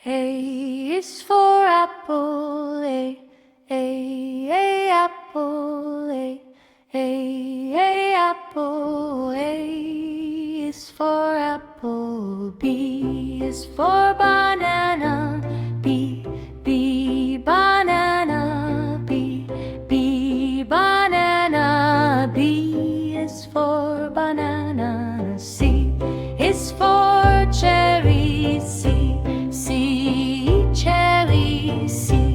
A is for apple, A, apple, A, apple, A is for apple, B is for banana, B, banana, B, banana, B is for banana, C is for cherry, C, cherry, C,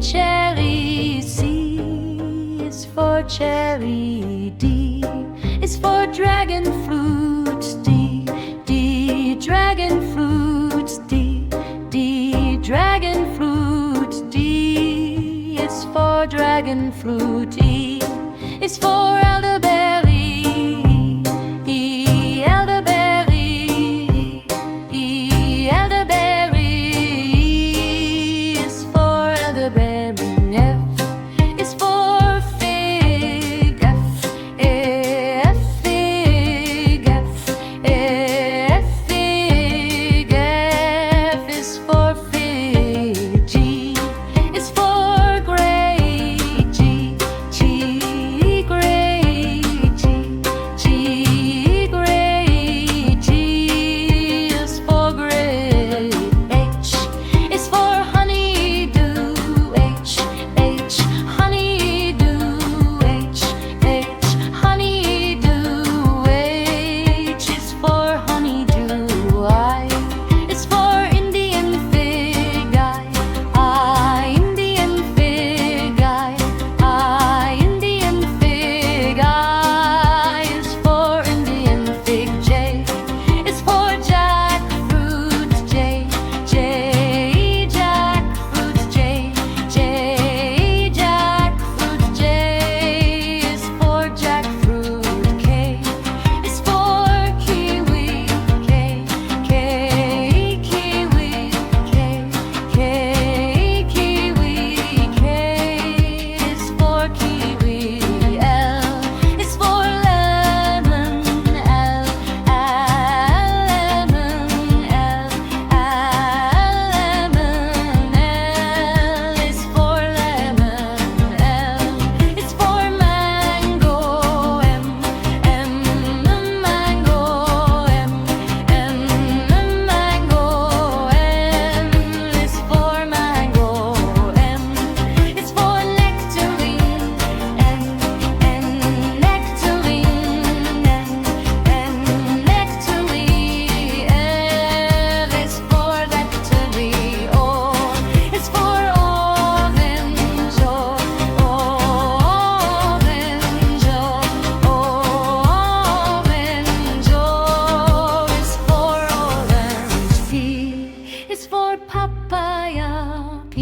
cherry, C is for cherry, D is for dragon fruit, D, dragon fruit, D, dragon fruit, D is for dragon fruit, E is for elderberry, elderberry, elderberry is for elderberry, F is for fig, F, fig, F, fig, F is for fig, G is for grapes, G, grapes, G, grapes, G is for grape, H is for honeydew, H, honeydew, H, honeydew, H is for honeydew, I is for Indian fig, I, Indian fig, I, Indian fig, I is for Indian fig, J is for jackfruit, J, jackfruit, J, jackfruit, J is for jackfruit, K is for kiwi, K, kiwi, K, kiwi, K is for kiwi, L is for lemon, L, lemon, lemon, L is for lemon, L is for mango, M, mango, M, mango, M is for mango, M is for nectarine, N, nectarine, N, nectarine, L is for nectarine, O is for orange, orange, O is for orange, P is for papaya, P,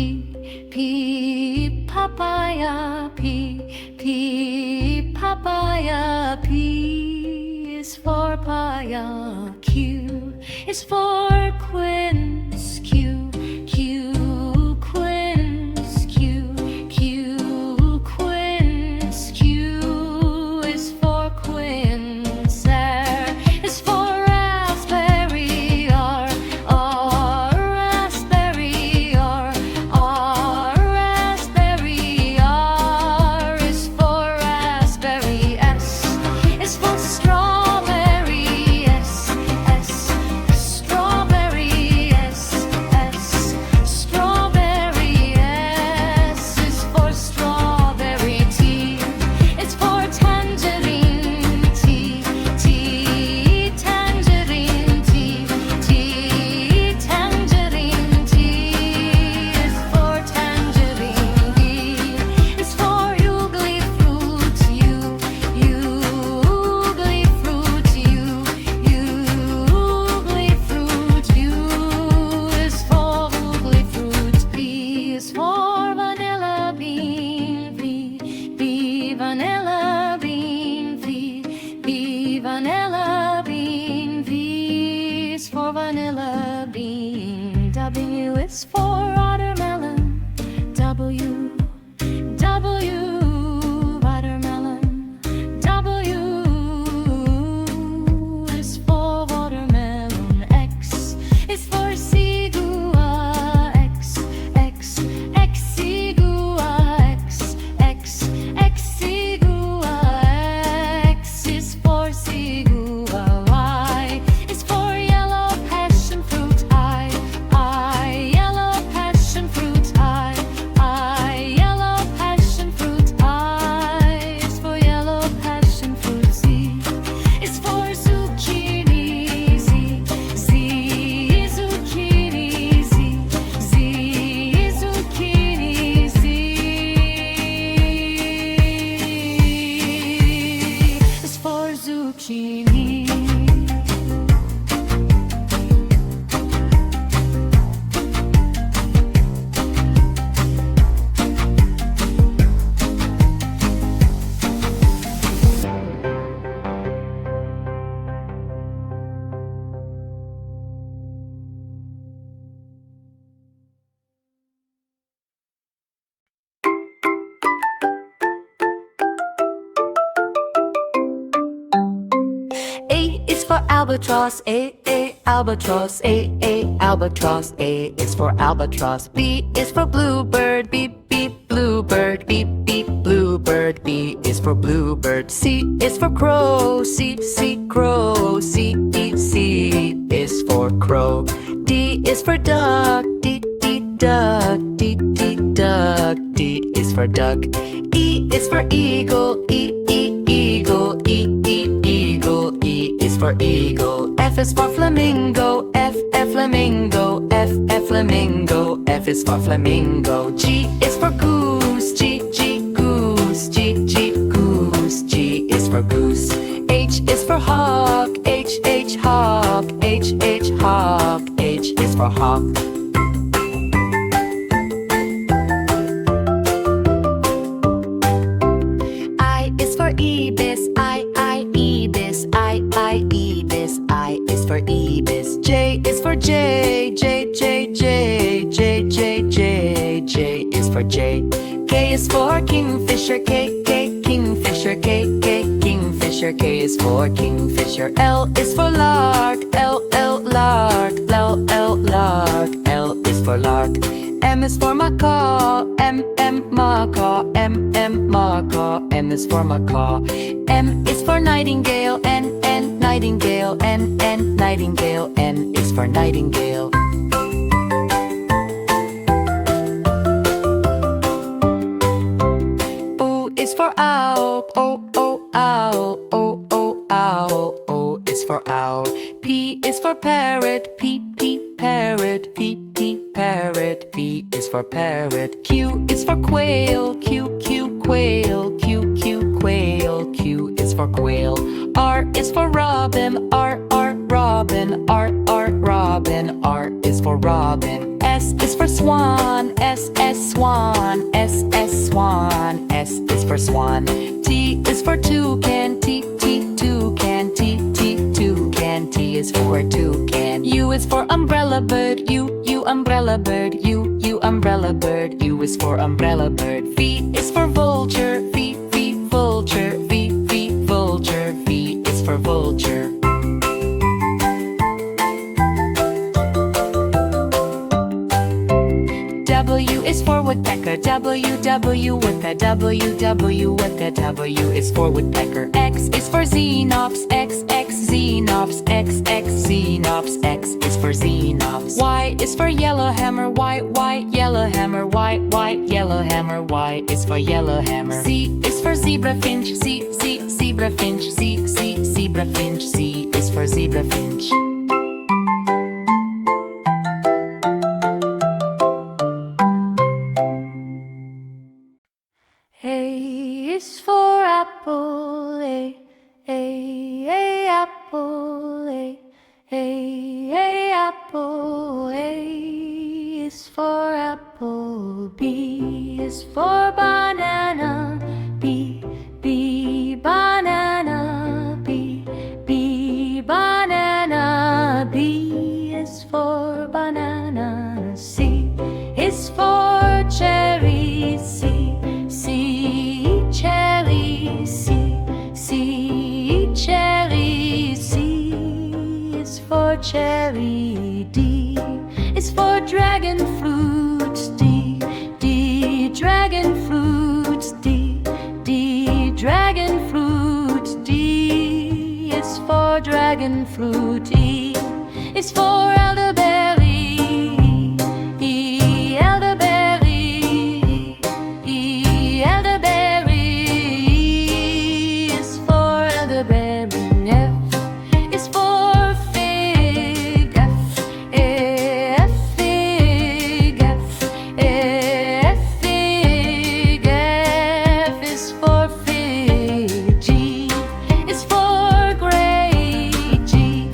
papaya, P, papaya, P is for papaya, Q is for quince, Q, quince, Q, quince, Q is for quince, R is for raspberry, R, raspberry, R, raspberry, R is for raspberry, S is for strawberry, S, strawberry, S, strawberry, S is for strawberry, T is for tangerine, T, tangerine, T, tangerine, T is for tangerine, U is for ugly fruit, U, ugly fruit, ugly fruit, U is for ugly fruit, V is for vanilla bean, V, vanilla bean, V, vanilla bean, V is for vanilla bean, W is for watermelon, W, watermelon, W is for watermelon, X is for sea for albatross, A, albatross, A, albatross. A is for albatross. B is for bluebird, B, bluebird, B, bluebird. B is for bluebird. C is for crow, C, crow, C, is for crow. D is for duck, D, duck, D, duck. D is for duck. E is for eagle, eagle, eagle. E is for eagle. F is for flamingo, F, flamingo, F, flamingo. F is for flamingo. G is for goose, G, goose, G, goose. G is for goose. H is for hawk, H, hawk, H, hawk. H is for hawk. I is for ibis, I, ibis, I, ibis. I is for ibis. J is for J, J, J, J, J, J, J. J is for J. K is for kingfisher, K, kingfisher, K, kingfisher. K is for kingfisher. L is for lark, L, lark, L, lark. L is for lark. M is for macaw, M, macaw, M, macaw. M is for macaw. M is for nightingale, N, nightingale, N, nightingale. N is for nightingale. O is for owl, O, owl, O, owl. O is for owl. P is for parrot, P, parrot, P, parrot. P is for parrot. Q is for quail, Q, quail, Q, quail. Q is for quail. R is for robin, R, robin, R, robin. R is for robin. S is for swan, S, swan, S, swan. S is for swan. T is for toucan, T, toucan, T, toucan. T is for toucan. U is for umbrella bird, U, umbrella bird, U, umbrella bird. U is for umbrella bird. V is for vulture, V, vulture, V, vulture. V is for vulture. W is for woodpecker, W, woodpecker, W, woodpecker. W is for woodpecker. X is for xenops, X, xenops, X, xenops. X is for xenops. Y is for yellowhammer, Y, yellowhammer, Y, yellowhammer. Y is for yellowhammer. Z is for zebrafinch, Z, zebrafinch, Z, zebrafinch. Z is for zebrafinch. A is for apple, A, apple, A, apple. A is for apple. B is for banana, B, banana, B, banana. B is for banana. C is for cherry, C, cherry, C, cherry. C is for cherry. D is for dragon fruit, D, dragon fruit, D, dragon fruit. D is for dragon fruit. E is for elderberry, E, elderberry, E, elderberry. E is for elderberry. F is for fig, F, fig, F, fig. F is for fig. G is for grapes, G,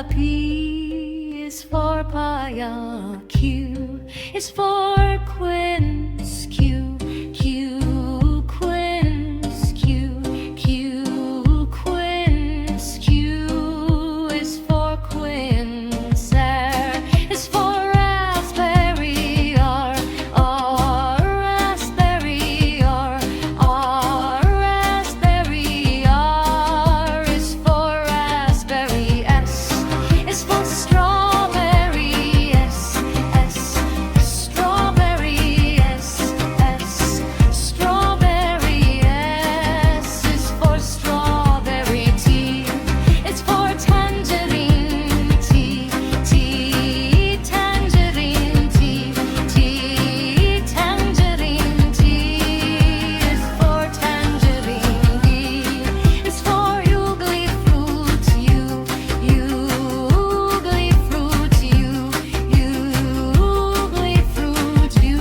P is for Paya. Q is for quince. Q, quince. Q, quince. Q is for quince. R is for raspberry. R, raspberry. R, raspberry. R is for raspberry. S is for strawberry. S, strawberry. S, strawberry. S is for strawberry. T is for tangerine. T, tangerine. T, tangerine. T is for tangerine. U is for ugly fruit. U, ugly fruit. Ugly fruit. U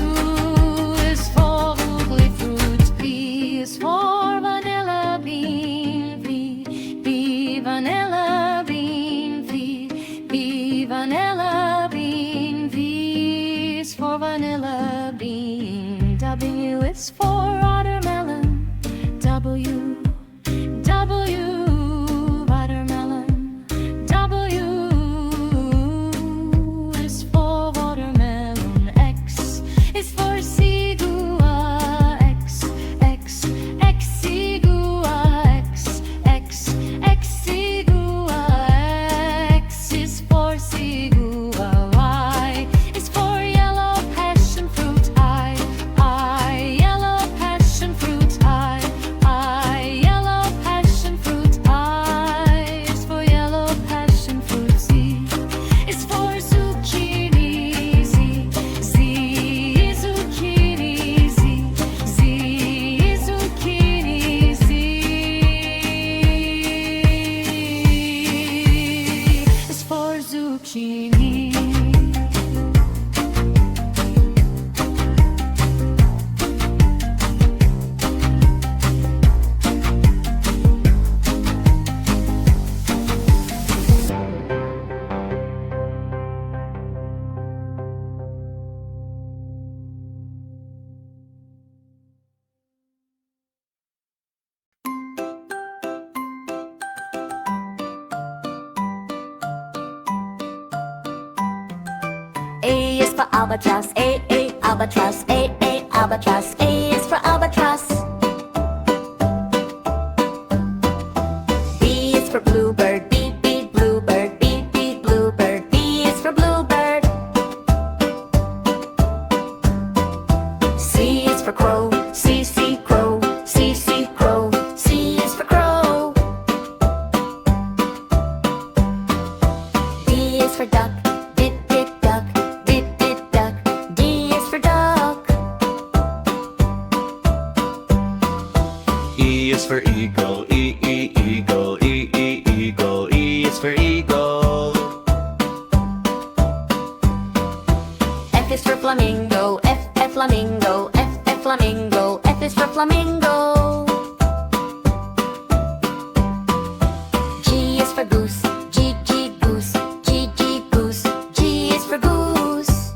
is for ugly fruit. V is for vanilla bean. V, vanilla bean. V, vanilla bean. V is for vanilla bean. W is for watermelon. W, watermelon. W is for watermelon. X is for sigua. X, sigua. X, sigua. X is for sigua. Y is for yellow passion fruit. I, yellow passion fruit. I, yellow passion fruit. I is for yellow passion fruit. Z is for zucchini. Z, zucchini. Z, zucchini. Z is for zucchini. A is for albatross. A, albatross. A, albatross. A is for albatross. B is for bluebird. B, bluebird. B, bluebird. B is for bluebird. C is for crow. C, crow. C, crow. C is for crow. D is for duck. Duck. Duck. D is for duck. E is for eagle. Eagle. Eagle. E is for eagle. F is for flamingo. F, flamingo. F, flamingo. F is for flamingo. G is for goose. G, goose. G, goose. G is for goose.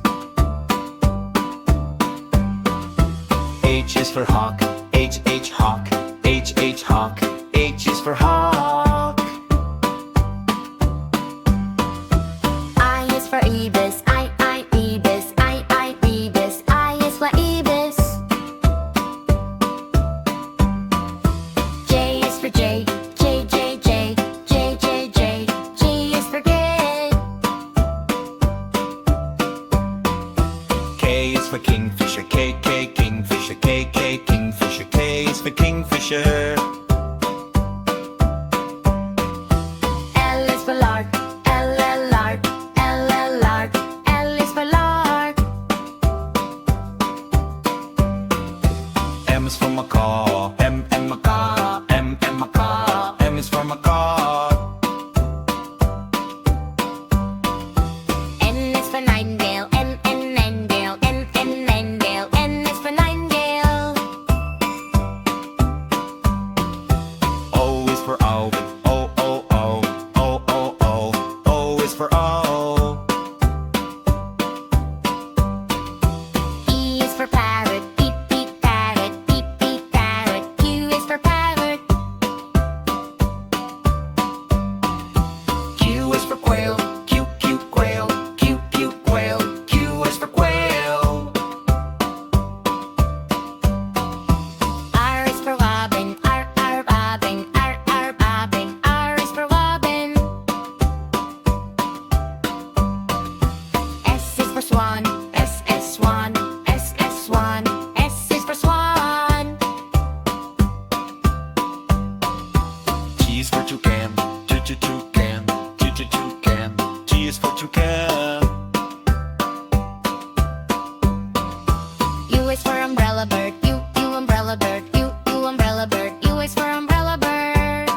H is for hawk. H, hawk. H, hawk. H is for hawk. I is for ibis. I, ibis. I, ibis. I is for ibis. J is for J. J, J. J, J. swan. S, swan. S, swan. S is for swan. T is for toucan. Toucan. Toucan. T is for toucan. U is for umbrella bird. U, umbrella bird. U, umbrella bird. U is for umbrella bird.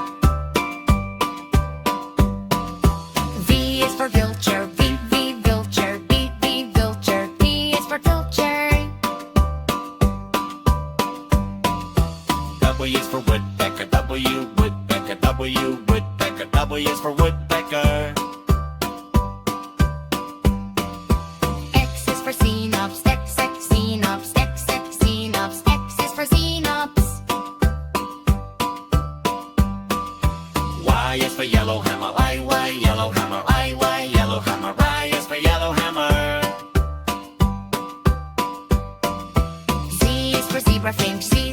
V is for vulture. V, vulture. V, vulture. P is for vulture. W is for woodpecker. W, woodpecker. W, woodpecker. W is for woodpecker. X is for xenops. X, xenops. X, xenops. X is for xenops. Y is for yellow hammer. Y, yellow hammer. Y, yellow hammer. Y is for yellow hammer. Z is for zebra finch. Z,